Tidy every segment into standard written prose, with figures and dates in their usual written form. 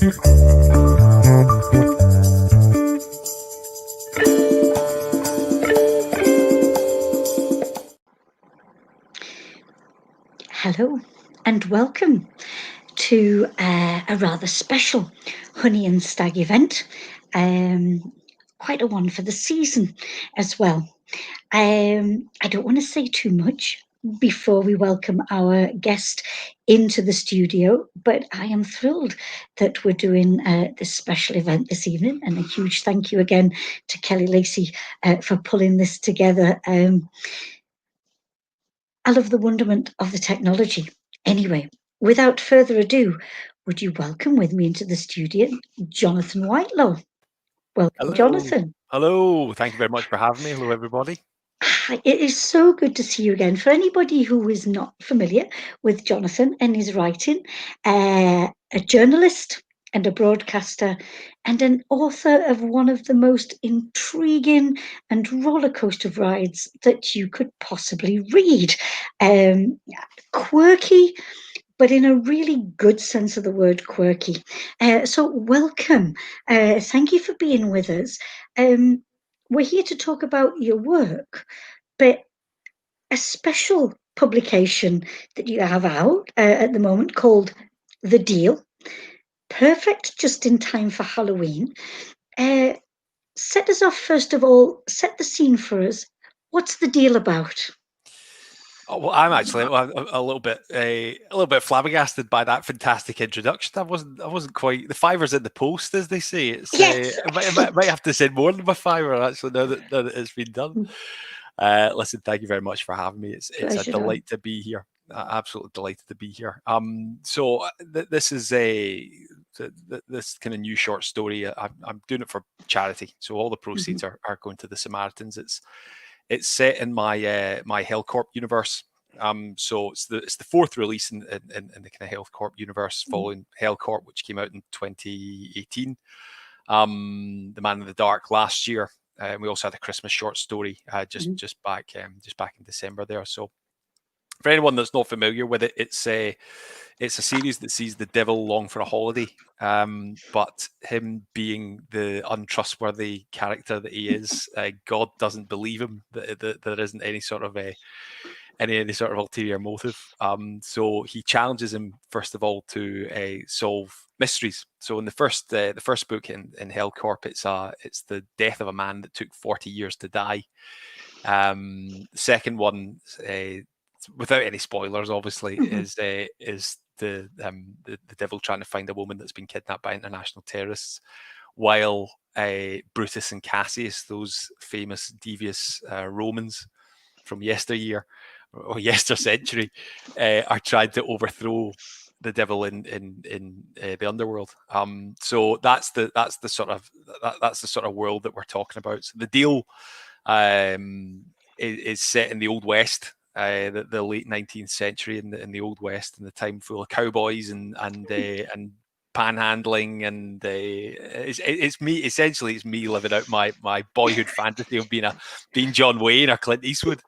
Hello and welcome to a rather special Honey and Stag event, quite a one for the season as well. I don't want to say too much before we welcome our guest into the studio, but I am thrilled that we're doing this special event this evening, and a huge thank you again to Kelly Lacey for pulling this together. I love the wonderment of the technology. Anyway, without further ado, would you welcome with me into the studio Jonathan Whitelaw? Welcome, Hello. Jonathan. Hello. Thank you very much for having me. Hello, everybody. It is so good to see you again. For anybody who is not familiar with Jonathan and his writing, a journalist and a broadcaster and an author of one of the most intriguing and rollercoaster rides that you could possibly read. Quirky, but in a really good sense of the word quirky. So welcome. Thank you for being with us. We're here to talk about your work, but a special publication that you have out at the moment called The Deal. Perfect just in time for Halloween. Set us off, first of all, set the scene for us. What's the deal about? Oh, well, I'm actually a little bit flabbergasted by that fantastic introduction. I wasn't quite. The fiver's in the post, as they say. It's Yes. I might have to send more than my fiver actually now that it's been done. Listen, thank you very much for having me. It's a Pleasure. delight to be here. Absolutely delighted to be here. So this is this kind of new short story. I'm doing it for charity, so all the proceeds are going to the Samaritans. It's set in my my HealthCorp universe. So it's the fourth release in the kind of HealthCorp universe, following HealthCorp, which came out in 2018. The Man in the Dark last year. We also had a Christmas short story just back in December there. So for anyone that's not familiar with it, it's a series that sees the devil long for a holiday, but him being the untrustworthy character that he is, God doesn't believe him. That there isn't any sort of any sort of ulterior motive. So he challenges him first of all to solve mysteries. So in the first book in HealthCorp, it's the death of a man that took 40 years to die. The second one, without any spoilers, obviously, is the devil trying to find a woman that's been kidnapped by international terrorists, while Brutus and Cassius, those famous devious Romans from yesteryear or yester-century, are trying to overthrow the devil in the underworld. So that's the sort of world that we're talking about. So the deal is set in the Old West, the late 19th century in the Old West, in the time full of cowboys and panhandling, and it's me. Essentially, it's me living out my boyhood fantasy of being John Wayne or Clint Eastwood.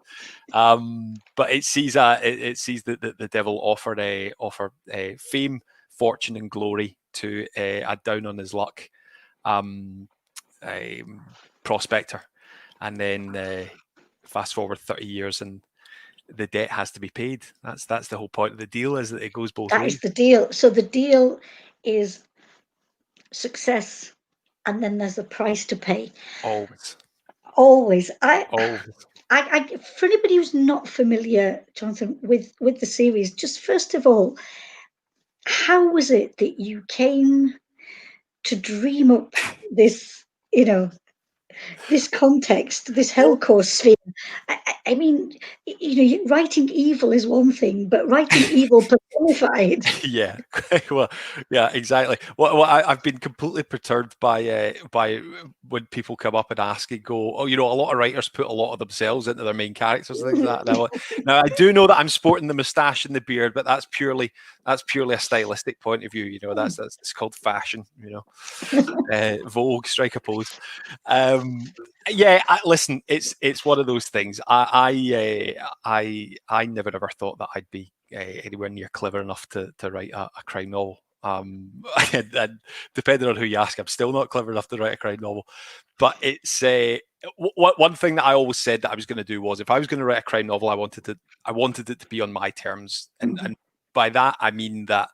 But it sees that the devil offer fame, fortune, and glory to a down on his luck prospector, and then fast forward 30 years and the debt has to be paid. That's the whole point of the deal, is that it goes both ways. That is the deal. So the deal is success, and then there's a price to pay. Always. Always. Always. For anybody who's not familiar, Jonathan, with the series, just first of all, how was it that you came to dream up this, this context, this hellcore sphere? I mean, writing evil is one thing, but writing evil personified. Yeah, well, yeah, exactly. Well, I've been completely perturbed by when people come up and ask and go, oh, a lot of writers put a lot of themselves into their main characters and things like that. Now, I do know that I'm sporting the moustache and the beard, but that's purely a stylistic point of view. That's it's called fashion. Vogue, strike a pose. Yeah, listen, it's one of those things. I never ever thought that I'd be anywhere near clever enough to write a crime novel. And depending on who you ask, I'm still not clever enough to write a crime novel. But it's one thing that I always said that I was going to do was, if I was going to write a crime novel, I wanted it to be on my terms, and by that I mean that,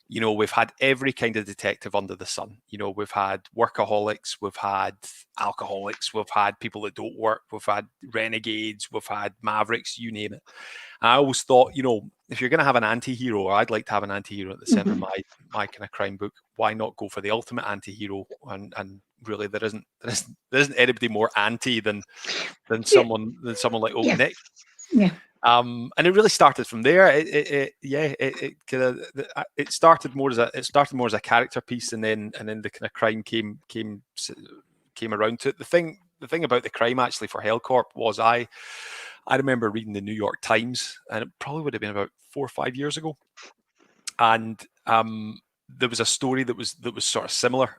you know, we've had every kind of detective under the sun. You know, we've had workaholics, we've had alcoholics, we've had people that don't work, we've had renegades, we've had mavericks, you name it. And I always thought, you know, if you're going to have an anti-hero, or I'd like to have an anti-hero at the center of my kind of crime book, why not go for the ultimate anti-hero? And really, there isn't anybody more anti than someone like Oak Nick. Yeah. And it really started from there. It started more as a character piece, and then the kind of crime came around to it. The thing about the crime actually for Hellcorp was, I remember reading the New York Times, and it probably would have been about 4 or 5 years ago, and there was a story that was sort of similar,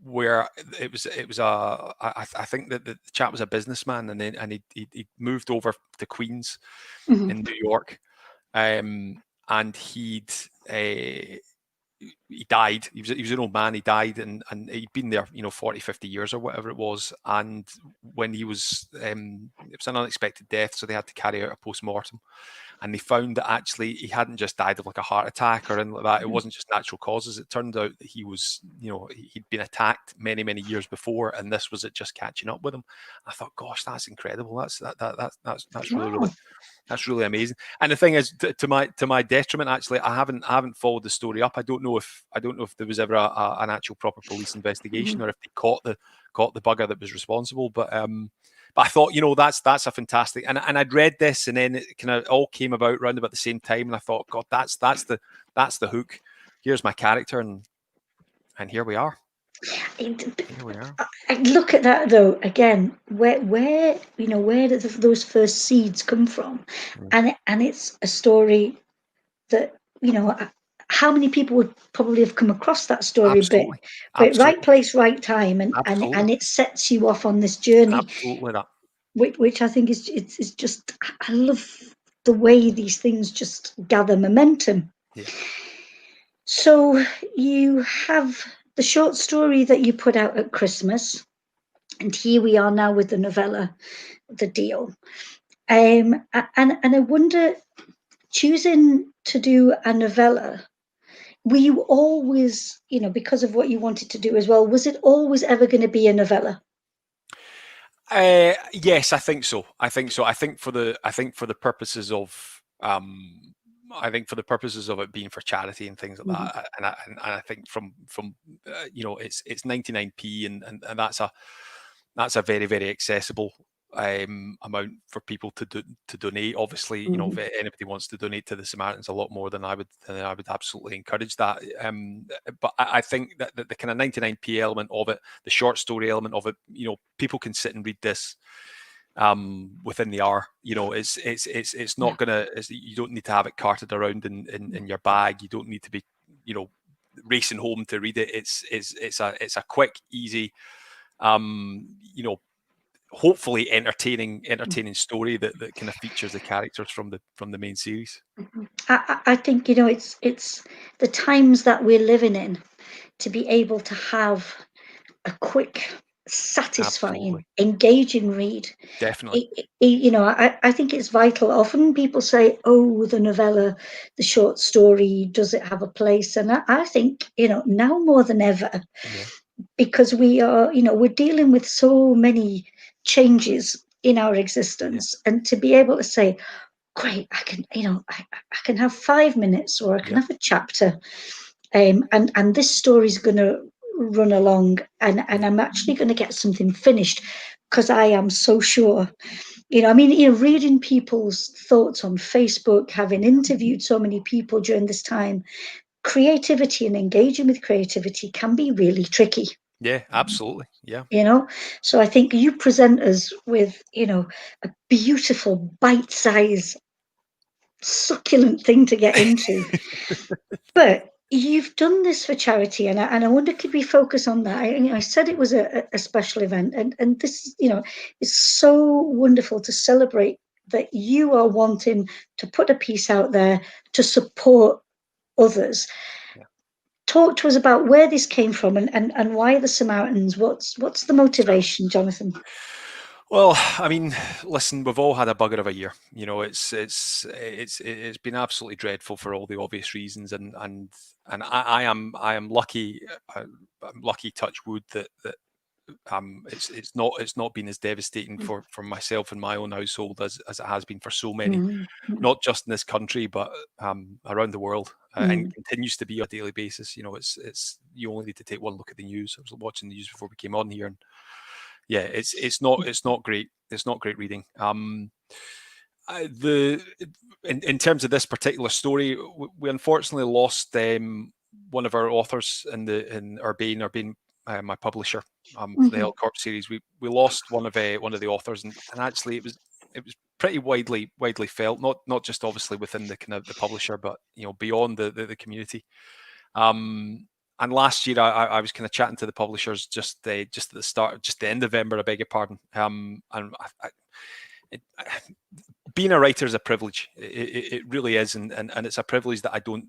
where it was I think that the chap was a businessman, and he moved over to Queens in New York, and he died. He was an old man. He died, and he'd been there, 40, 50 years or whatever it was. And when he was, it was an unexpected death, so they had to carry out a post-mortem. And they found that actually he hadn't just died of like a heart attack or anything like that. It wasn't just natural causes. It turned out that he was, he'd been attacked many, many years before, and this was it just catching up with him. I thought, gosh, that's incredible. That's really amazing. And the thing is, to my detriment, actually, I haven't followed the story up. I don't know if there was ever an actual proper police investigation, or if they caught the bugger that was responsible. But I thought, that's a fantastic. And I'd read this, and then it kind of all came about around about the same time, and I thought, God, that's the hook. Here's my character, and here we are. I look at that though again. Where did those first seeds come from? And it's a story that, how many people would probably have come across that story, Absolutely. but right place, right time, and it sets you off on this journey. Absolutely that. Which I think is it's just, I love the way these things just gather momentum. Yeah. So you have the short story that you put out at Christmas, and here we are now with the novella, The Deal. And I wonder, choosing to do a novella, were you always, because of what you wanted to do as well, was it always ever going to be a novella? Yes, I think so. I think for the purposes of it being for charity and things like that, and I think from it's 99p, and that's a very, very accessible amount for people to donate. Obviously, if anybody wants to donate to the Samaritans a lot more, then I would absolutely encourage that. But I think that the kind of 99p element of it, the short story element of it, people can sit and read this within the hour. It's not gonna. You don't need to have it carted around in your bag. You don't need to be racing home to read it. It's a quick, easy, hopefully entertaining story that kind of features the characters from the main series. I think it's the times that we're living in, to be able to have a quick, satisfying, engaging read. Definitely. I think it's vital. Often people say, oh, the novella, the short story, does it have a place? And I think, now more than ever, because we are, we're dealing with so many changes in our existence, and to be able to say, great, I can, I can have 5 minutes, or I can have a chapter, and this story is going to run along, and I'm actually going to get something finished, because I am so sure. Reading people's thoughts on Facebook, having interviewed so many people during this time, creativity and engaging with creativity can be really tricky. Yeah, absolutely. Yeah. So I think you present us with, a beautiful bite-sized, succulent thing to get into. But you've done this for charity, and I wonder, could we focus on that? I said it was a special event, and this, is so wonderful to celebrate that you are wanting to put a piece out there to support others. talk to us about where this came from and why the Samaritans. What's the motivation, Jonathan? Well, I mean, listen, we've all had a bugger of a year. It's been absolutely dreadful for all the obvious reasons, and I am lucky. I'm lucky, touch wood, that it's not been as devastating for myself and my own household as it has been for so many, not just in this country but around the world, and continues to be on a daily basis. It's you only need to take one look at the news. I was watching the news before we came on here, and yeah, it's not great. It's not great reading. In terms of this particular story, we unfortunately lost one of our authors in Urbane, my publisher, for the Hellcorp series. We lost one of the authors, and actually it was pretty widely felt, not just obviously within the kind of the publisher, but beyond the community. And last year, I was kind of chatting to the publishers just at the start, just the end of November, I beg your pardon. And being a writer is a privilege. It really is, and it's a privilege that I don't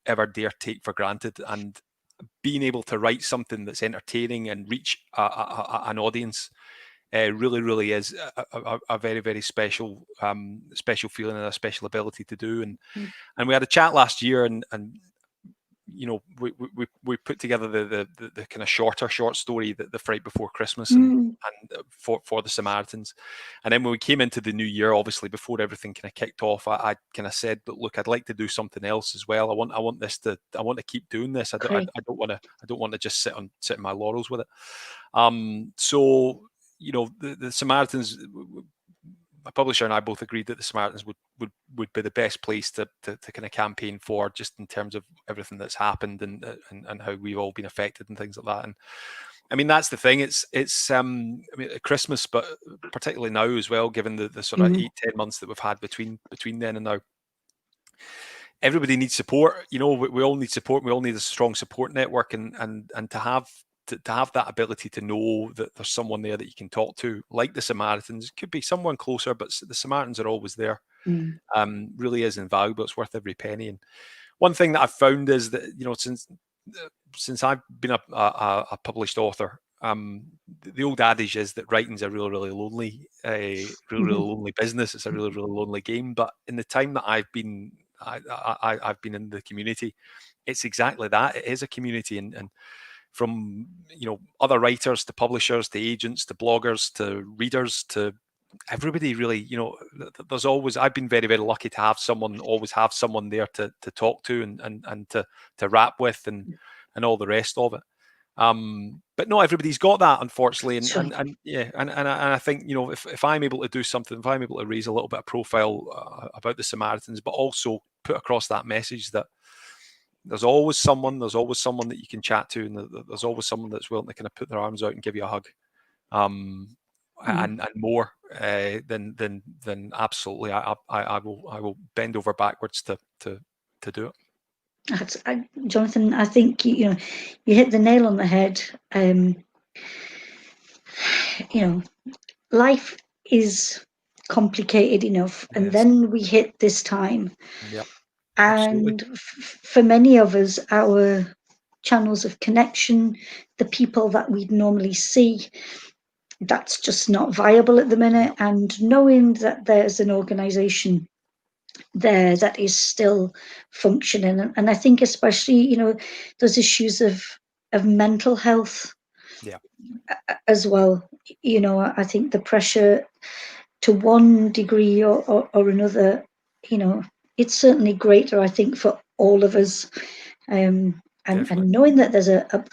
ever dare take for granted. And being able to write something that's entertaining and reach an audience really is a very, very special feeling and a special ability to do. And we had a chat last year, and we put together the kind of short story, the Fright Before Christmas, and for the Samaritans. And then when we came into the new year, obviously before everything kind of kicked off, I kind of said, but look, I'd like to do something else as well. I want to keep doing this. I don't want to just sit on my laurels with it. So the Samaritans, my publisher and I both agreed that the Samaritans would be the best place to kind of campaign for, just in terms of everything that's happened and how we've all been affected and things like that. And I mean, that's the thing. It's I mean, at Christmas, but particularly now as well, given the sort of 8-10 months that we've had between then and now. Everybody needs support. We all need support. We all need a strong support network, and to have that ability to know that there's someone there that you can talk to, like the Samaritans. It could be someone closer, but the Samaritans are always there. Really is invaluable. It's worth every penny. And one thing that I've found is that since I've been a published author, the old adage is that writing's a really lonely, lonely business. It's a really lonely game. But in the time that I've been in the community, it's exactly that. It is a community, and from other writers to publishers to agents to bloggers to readers to everybody, really, there's always, I've been very, very lucky to always have someone there to talk to and to rap with and all the rest of it. But not everybody's got that, unfortunately, and I think if I'm able to do something, if I'm able to raise a little bit of profile about the Samaritans, but also put across that message that there's always someone that you can chat to, and there's always someone that's willing to kind of put their arms out and give you a hug, and more than absolutely, I will bend over backwards to do it. Jonathan, I think you hit the nail on the head. Life is complicated enough, and then we hit this time. Yeah. And for many of us, our channels of connection, the people that we'd normally see, that's just not viable at the minute. And knowing that there's an organization there that is still functioning, and I think especially those issues of mental health as well. I think the pressure to one degree or another, it's certainly greater, I think, for all of us. And knowing that there's a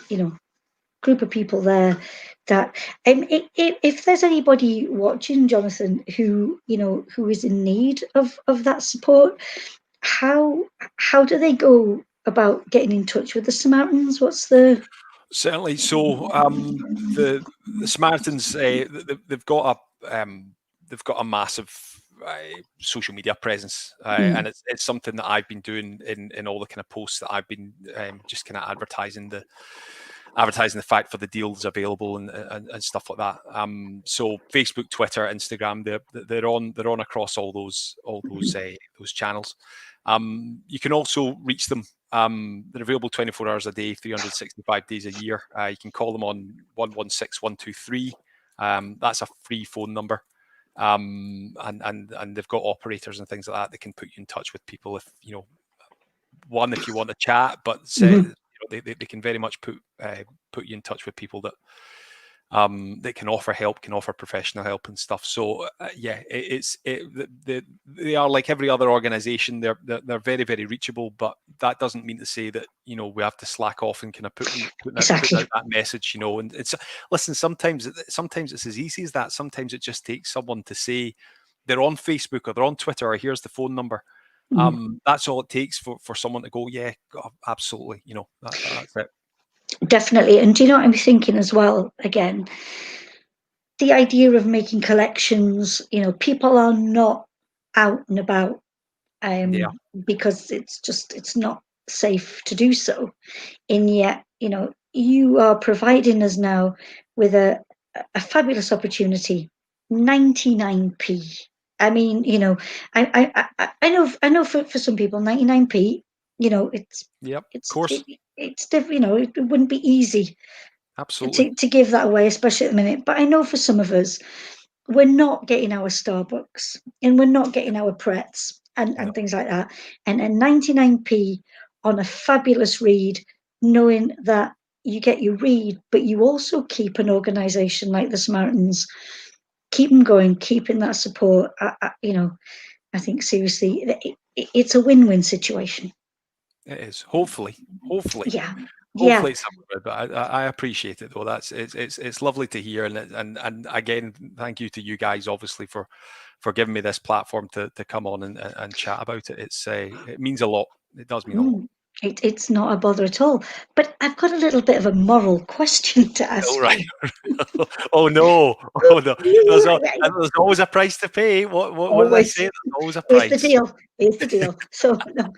group of people there that if there's anybody watching, Jonathan, who is in need of that support, how do they go about getting in touch with the Samaritans? What's the Certainly. So the Samaritans, they've got a massive social media presence, and it's something that I've been doing in all the kind of posts that I've been just kind of advertising the fact for the deals available and stuff like that. So Facebook, Twitter, Instagram, they're on across all those channels. You can also reach them They're available 24 hours a day, 365 days a year. You can call them on 116123. That's a free phone number. And they've got operators and things like that that can put you in touch with people if you want to chat, but they can very much put you in touch with people that can offer help, can offer professional help and stuff. So they are like every other organization. They're very, very reachable, but that doesn't mean to say that we have to slack off and kind of put out that message. And it's listen. Sometimes it's as easy as that. Sometimes it just takes someone to say they're on Facebook or they're on Twitter or here's the phone number. That's all it takes for someone to go, yeah, absolutely. That's it. Definitely. And do you know what I'm thinking as well? Again, the idea of making collections, people are not out and about because it's not safe to do so. And yet, you are providing us now with a fabulous opportunity, 99p. I mean, I know for some people, 99p, it's different. It wouldn't be easy absolutely to give that away, especially at the minute. But I know for some of us, we're not getting our Starbucks and we're not getting our Pretz and things like that. And 99p on a fabulous read, knowing that you get your read, but you also keep an organisation like the Samaritans, keep them going, keeping that support. I think seriously, it's a win-win situation. It is. Hopefully. Yeah. Hopefully it's something, but I appreciate it though. It's lovely to hear, and again, thank you to you guys, obviously, for giving me this platform to come on and chat about it. It means a lot. It does mean a lot. It's not a bother at all. But I've got a little bit of a moral question to ask you. Oh no! Oh no! There's always a price to pay. What did I say? There's always a price. Here's the deal. So, no,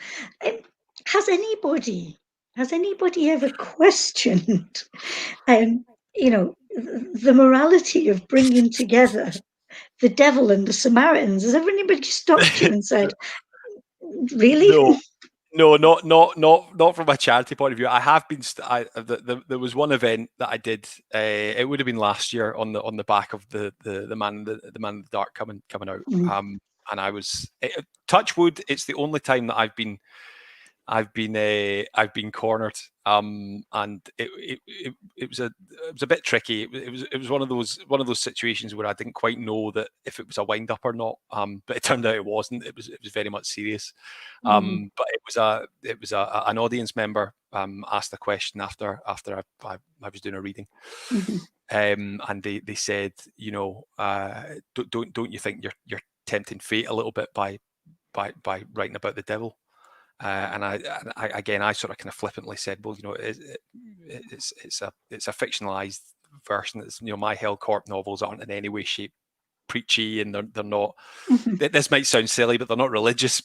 has anybody ever questioned, the morality of bringing together the devil and the Samaritans? Has anybody stopped you and said, "Really?" No, not from a charity point of view. I have been. There was one event that I did. It would have been last year on the back of the man in the dark coming out. And I was touch wood. It's the only time that I've been cornered. And it was a bit tricky. It was one of those situations where I didn't quite know that if it was a wind up or not. But it turned out it wasn't. It was very much serious. But it was an audience member asked a question after I was doing a reading. And they said, don't you think you're tempting fate a little bit by writing about the devil? And I sort of kind of flippantly said, well, it's a fictionalized version. It's my Hellcorp novels aren't in any way, shape preachy, and they're not. This might sound silly, but they're not religious.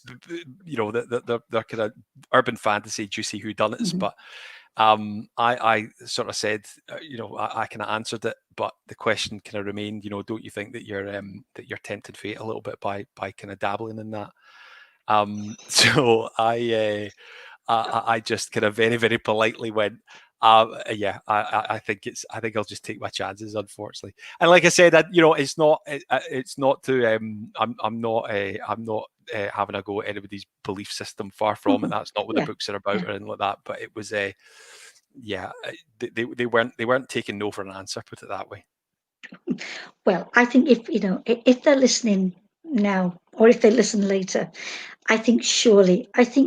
They're kind of urban fantasy, juicy whodunits. But I sort of said, I kind of answered it, but the question kind of remained. Don't you think that you're tempting fate a little bit by kind of dabbling in that? So I just kind of very, very politely went, I think I'll just take my chances, unfortunately. And like I said, it's not to I'm not having a go at anybody's belief system. Far from it. That's not what the books are about or anything like that. But it was they weren't taking no for an answer. Put it that way. Well, I think if they're listening now or if they listen later, I think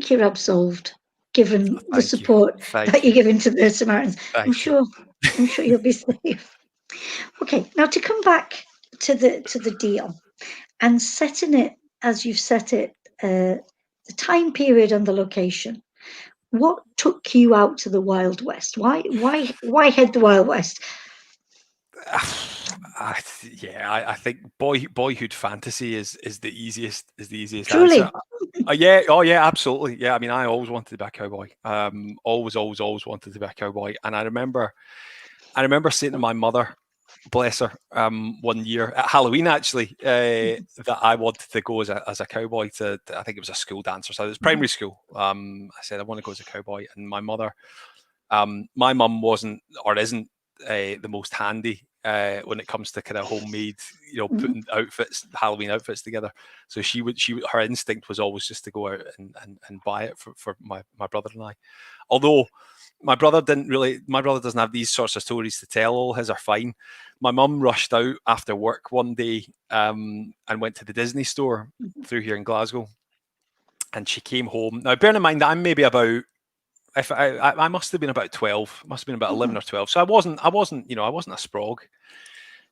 you're absolved, given the support that you're giving to the Samaritans. I'm sure you'll be safe. Okay, now to come back to the deal and setting it as you've set it, the time period and the location. What took you out to the Wild West? Why head the Wild West? I think boyhood fantasy is the easiest Truly. answer. Yeah, absolutely. Yeah, I mean, I always wanted to be a cowboy. Always wanted to be a cowboy. And I remember saying to my mother, bless her, one year at Halloween actually, that I wanted to go as a cowboy to, I think it was a school dance, so it was primary school. I said I want to go as a cowboy, and my mother, my mum wasn't or isn't the most handy when it comes to kind of homemade, putting Halloween outfits together. So her instinct was always just to go out and buy it for my brother and I. Although my brother doesn't have these sorts of stories to tell. All his are fine. My mum rushed out after work one day and went to the Disney store through here in Glasgow. And she came home. Now, bearing in mind that I'm maybe about, I must have been about 12, must have been about 11 or 12. So I wasn't a sprog.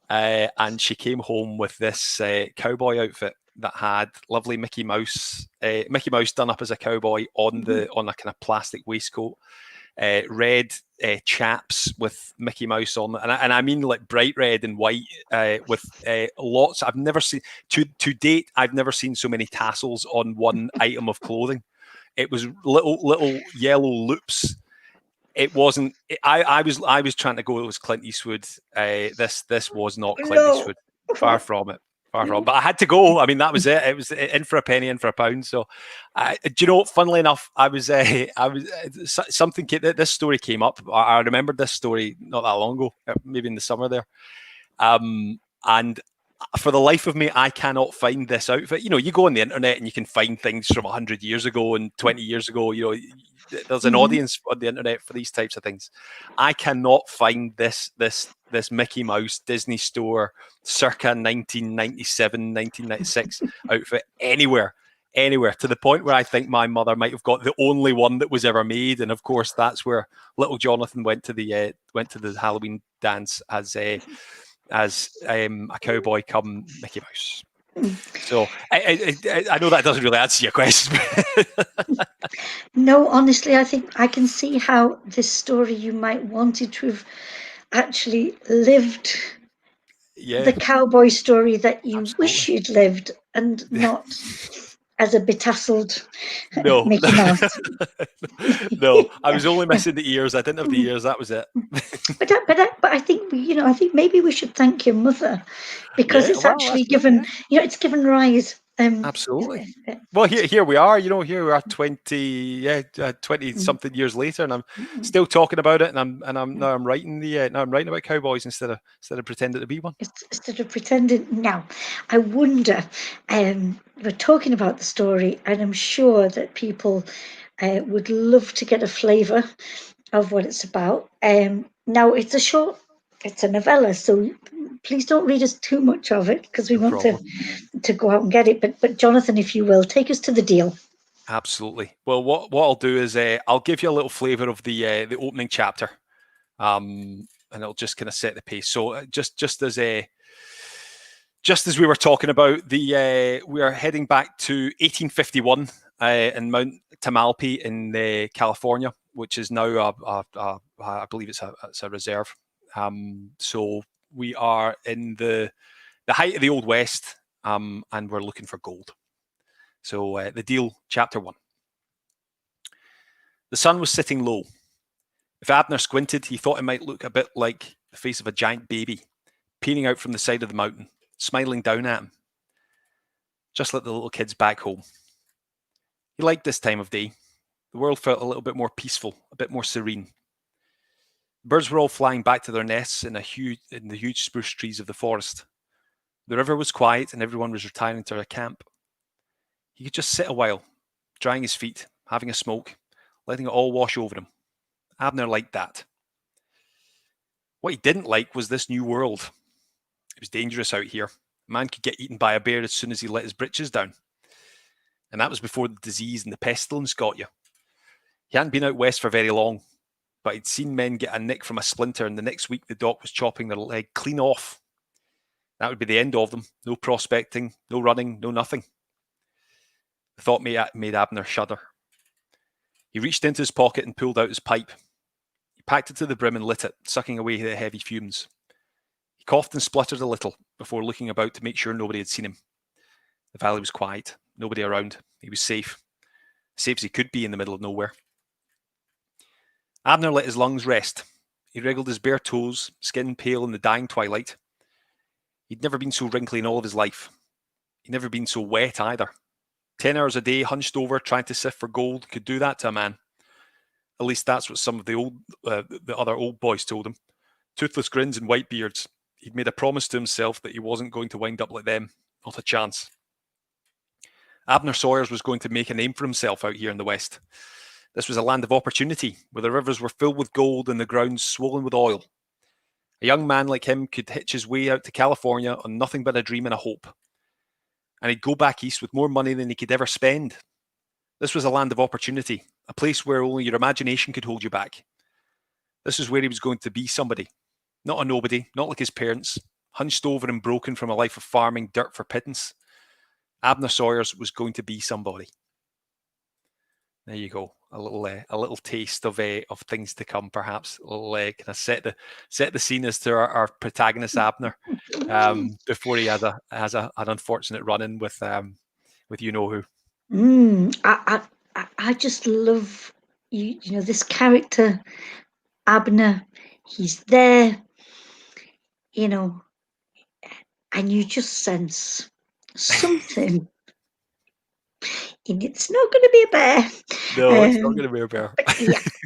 And she came home with this cowboy outfit that had lovely Mickey Mouse done up as a cowboy on a kind of plastic waistcoat, red chaps with Mickey Mouse on, and I mean like bright red and white, with lots. I've never seen to date. I've never seen so many tassels on one item of clothing. It was little yellow loops. It wasn't. I was trying to go. It was Clint Eastwood. This was not Clint Eastwood. Far from it. Far from. But I had to go. I mean, that was it. It was in for a penny, in for a pound. So, do you know? Funnily enough, I was something. This story came up. I remembered this story not that long ago, maybe in the summer there. And for the life of me, I cannot find this outfit. You go on the internet and you can find things from 100 years ago and 20 years ago. There's an audience on the internet for these types of things. I cannot find this Mickey Mouse Disney Store circa 1997, 1996 outfit anywhere, to the point where I think my mother might have got the only one that was ever made. And of course, that's where little Jonathan went to the Halloween dance as a cowboy come Mickey Mouse. So I know that doesn't really answer your question. No, honestly, I think I can see how this story you might wanted to have actually lived the cowboy story that you wish you'd lived, and not as a betasseled Mickey Mouse. No, I was only missing the ears. I didn't have the ears. That was it. But I think I think maybe we should thank your mother, because it's actually given it's given rise. Absolutely. Well, here we are. Here we are 20 something years later, and I'm still talking about it. And I'm writing about cowboys instead of pretending to be one. Instead of pretending. Now, I wonder. We're talking about the story, and I'm sure that people would love to get a flavour of what it's about. Now, it's a novella, so please don't read us too much of it, because we want to go out and get it. But Jonathan, if you will, take us to the deal. Absolutely. Well, what I'll do is I'll give you a little flavour of the opening chapter, and it'll just kind of set the pace. So just as we were talking about, we are heading back to 1851 in Mount Tamalpais in California, which is now I believe it's a reserve. So we are in the height of the Old West, and we're looking for gold. So the deal, chapter 1. The sun was sitting low. If Abner squinted, he thought it might look a bit like the face of a giant baby, peering out from the side of the mountain, smiling down at him. Just like the little kids back home. He liked this time of day. The world felt a little bit more peaceful, a bit more serene. The birds were all flying back to their nests in the huge spruce trees of the forest. The river was quiet and everyone was retiring to their camp. He could just sit a while, drying his feet, having a smoke, letting it all wash over him. Abner liked that. What he didn't like was this new world. It was dangerous out here. A man could get eaten by a bear as soon as he let his britches down. And that was before the disease and the pestilence got you. He hadn't been out west for very long, but he'd seen men get a nick from a splinter, and the next week the doc was chopping their leg clean off. That would be the end of them. No prospecting, no running, no nothing. The thought made Abner shudder. He reached into his pocket and pulled out his pipe. He packed it to the brim and lit it, sucking away the heavy fumes. He coughed and spluttered a little before looking about to make sure nobody had seen him. The valley was quiet, nobody around. He was safe as he could be in the middle of nowhere. Abner let his lungs rest. He wriggled his bare toes, skin pale in the dying twilight. He'd never been so wrinkly in all of his life. He'd never been so wet either. 10 hours a day, hunched over, trying to sift for gold, could do that to a man. At least that's what some of the other old boys told him. Toothless grins and white beards. He'd made a promise to himself that he wasn't going to wind up like them. Not a chance. Abner Sawyers was going to make a name for himself out here in the West. This was a land of opportunity, where the rivers were filled with gold and the grounds swollen with oil. A young man like him could hitch his way out to California on nothing but a dream and a hope. And he'd go back east with more money than he could ever spend. This was a land of opportunity, a place where only your imagination could hold you back. This was where he was going to be somebody. Not a nobody, not like his parents, hunched over and broken from a life of farming dirt for pittance. Abner Sawyers was going to be somebody. There you go, a little taste of things to come, perhaps. A little kind of set the scene as to our protagonist Abner, before he has an unfortunate run-in with you know who. I just love you know this character Abner. He's there, you know, and you just sense something. And it's not going to be a bear. No, it's not going to be a bear.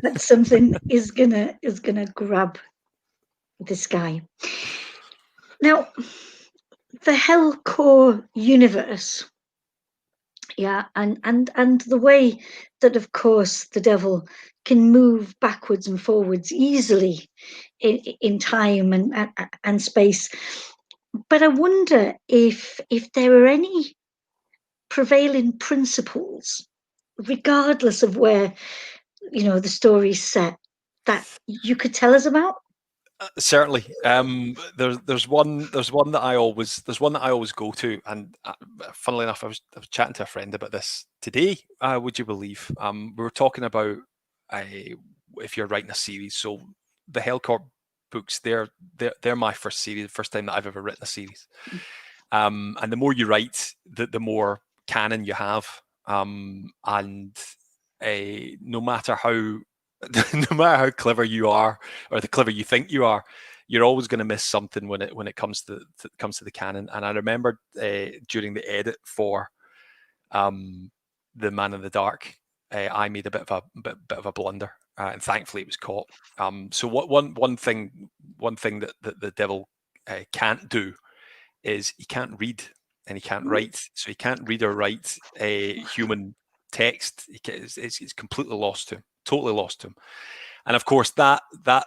But something is gonna grab this guy. Now, the Hellcore universe, and the way that, of course, the devil can move backwards and forwards easily in time and space. But I wonder if there are any prevailing principles, regardless of where the story's set, that you could tell us about. Certainly. There's one that I always go to, and funnily enough, I was chatting to a friend about this today. Would you believe? We were talking about if you're writing a series. So the Hellcorp books, they're my first series, the first time that I've ever written a series. And the more you write, the more canon you have, and no matter how no matter how clever you are, or the clever you think you are, you're always going to miss something when it comes to the canon. And I remember during the edit for The Man in the Dark, I made a bit of a blunder, and thankfully it was caught. So one thing that the devil can't do is he can't read and he can't write. So he can't read or write a human text. It's completely lost to him. Totally lost to him. And of course, that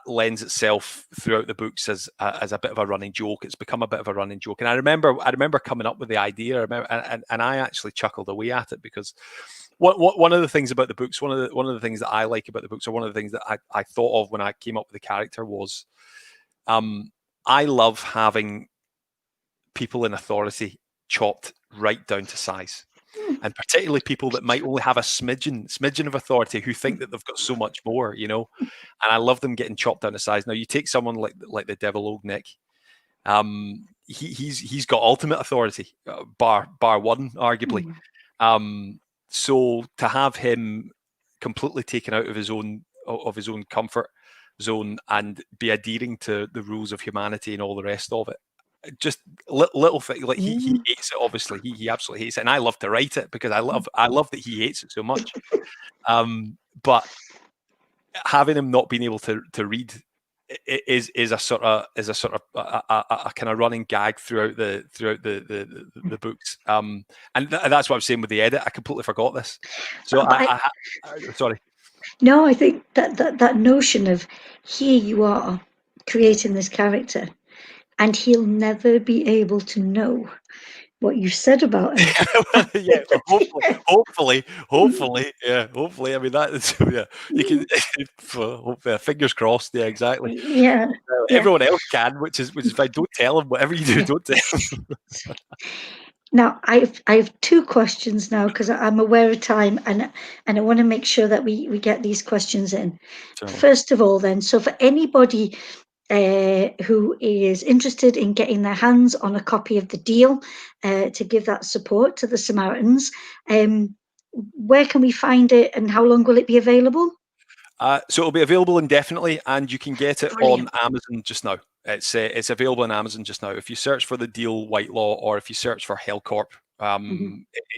lends itself throughout the books as a bit of a running joke. It's become a bit of a running joke. And I remember coming up with the idea, and I actually chuckled away at it, because one of the things about the books, one of the things that I like about the books, or one of the things that I thought of when I came up with the character was, I love having people in authority chopped right down to size. And particularly people that might only have a smidgen of authority, who think that they've got so much more, and I love them getting chopped down to size. Now, you take someone like the Devil Old Nick, he's got ultimate authority, bar one, arguably. So to have him completely taken out of his own comfort zone and be adhering to the rules of humanity and all the rest of it, just little thing, like he hates it. Obviously, he absolutely hates it, and I love to write it because I love that he hates it so much. But having him not being able to read is a sort of a kind of running gag throughout the books. And that's what I'm saying with the edit. I completely forgot this. So sorry. No, I think that notion of, here you are creating this character, and he'll never be able to know what you said about him. Yeah, hopefully. Yeah, hopefully. I mean, that is, yeah. You can hopefully, fingers crossed. Yeah, exactly. Yeah. Everyone else can, which is fine. Don't tell them whatever you do. Don't tell them. Now, I have two questions now, because I'm aware of time, and I want to make sure that we get these questions in. Certainly. First of all, then, so for anybody who is interested in getting their hands on a copy of the deal, to give that support to the Samaritans, where can we find it, and how long will it be available? So it'll be available indefinitely, and you can get it Brilliant. on Amazon just now. It's available on Amazon just now. If you search for the deal Whitelaw, or if you search for Hellcorp,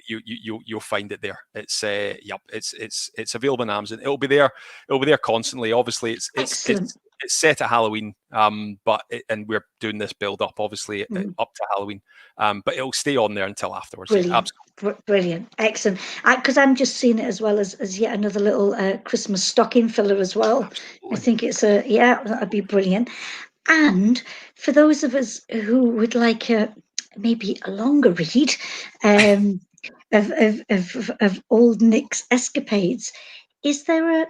you'll find it there. It's available on Amazon. It'll be there. It'll be there constantly. Obviously, Excellent. it's set at Halloween, and we're doing this build up, obviously, up to Halloween. But it'll stay on there until afterwards. Brilliant. Yeah, absolutely. Brilliant. Excellent. Because I'm just seeing it as well as yet another little Christmas stocking filler as well. Absolutely. I think it's that'd be brilliant. And for those of us who would like maybe a longer read of old Nick's escapades, is there a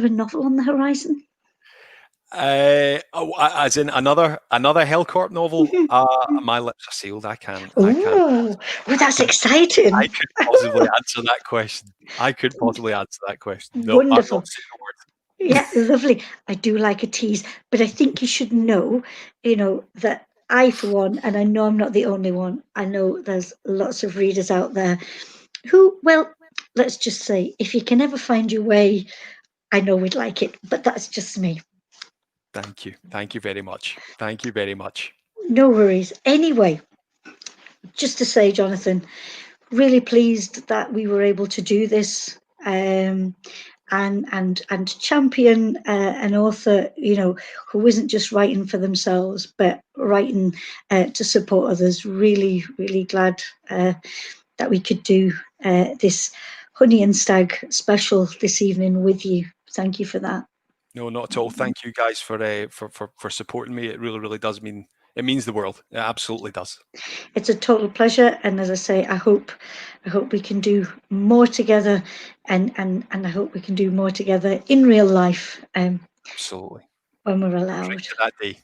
novel on the horizon? As in another Hellcorp novel. My lips are sealed. I can't. Oh, well, that's exciting. I could possibly answer that question. No, I'm Wonderful. not saying a word. Yeah, lovely. I do like a tease, but I think you should know, that I, for one, and I know I'm not the only one, I know there's lots of readers out there who, well, let's just say, if you can ever find your way, I know we'd like it, but that's just me. Thank you. Thank you very much. Thank you very much. No worries. Anyway, just to say, Jonathan, really pleased that we were able to do this. And champion an author, who isn't just writing for themselves, but writing to support others. Really, really glad that we could do this Honey and Stag special this evening with you. Thank you for that. No, not at all. Thank you guys for supporting me. It really, really does mean. It means the world. It absolutely does. It's a total pleasure, and as I say, I hope we can do more together, and I hope we can do more together in real life. Absolutely. When we're allowed. To that day.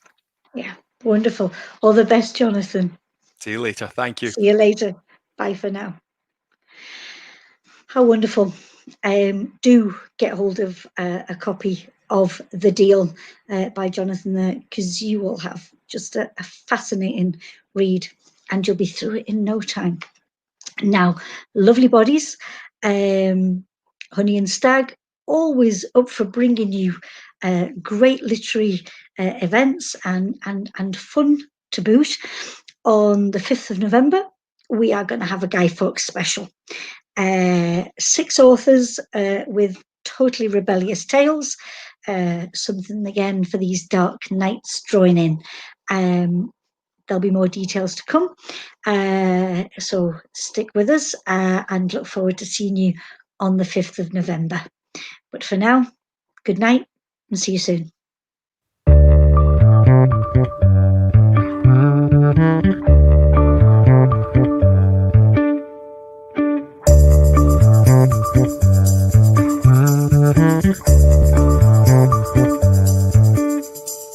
Yeah, wonderful. All the best, Jonathan. See you later. Thank you. See you later. Bye for now. How wonderful. Do get hold of a copy of The Deal by Jonathan there, because you will have just a fascinating read, and you'll be through it in no time. Now, lovely bodies, Honey and Stag, always up for bringing you great literary events and fun to boot. On the 5th of November, we are going to have a Guy Fawkes special. 6 authors with totally rebellious tales, something again for these dark nights drawing in. There'll be more details to come, so stick with us and look forward to seeing you on the 5th of November. But for now, good night and see you soon.